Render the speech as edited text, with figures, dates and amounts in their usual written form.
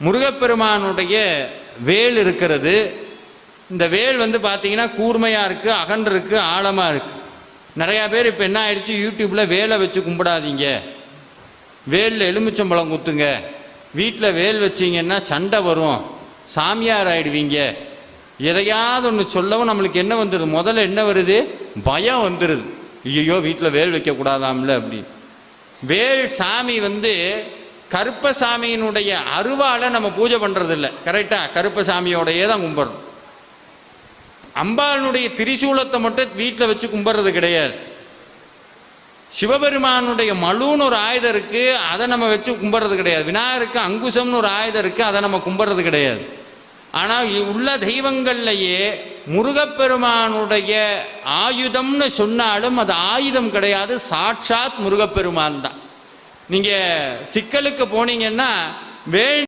முருகப்பெருமானுடைய வேல் இருக்கிறது. இந்த வேல் பார்த்தீங்கன்னா கூர்மையாக இருக்குது, அகன்று இருக்குது, ஆழமாக இருக்குது. நிறையா பேர் இப்போ என்ன ஆயிடுச்சு, யூடியூப்பில் வேலை வச்சு கும்பிடாதீங்க, வேலில் எலுமிச்சம்பழம் குத்துங்க, வீட்டில் வேல் வச்சிங்கன்னா சண்டை வரும், சாமியார் ஆயிடுவீங்க, எதையாவது ஒன்று சொல்லவும் நம்மளுக்கு என்ன வந்துடுது, முதல்ல என்ன வருது, பயம் வந்துடுது. ஐயோ வீட்டில் வேல் வைக்கக்கூடாதாம்ல அப்படி. வேல் சாமி கருப்பசாமியினுடைய அருவாலை நம்ம பூஜை பண்ணுறதில்ல, கரெக்டாக கருப்பசாமியோடையே தான் கும்பிட்றோம். அம்பாளுடைய திரிசூலத்தை மட்டும் வீட்டில் வச்சு கும்பிட்றது கிடையாது. சிவபெருமானுடைய மழுன்னு ஒரு ஆயுதம் இருக்குது, அதை நம்ம வச்சு கும்பிட்றது கிடையாது. விநாயகருக்கு அங்குசம்னு ஒரு ஆயுதம் இருக்குது, அதை நம்ம கும்பிட்றது கிடையாது. ஆனால் உள்ள தெய்வங்கள்லையே முருகப்பெருமானுடைய ஆயுதம்னு சொன்னாலும் அது ஆயுதம் கிடையாது, சாட்சாத் முருகப்பெருமான் தான். நீங்கள் சிக்கலுக்கு போனீங்கன்னா வேல்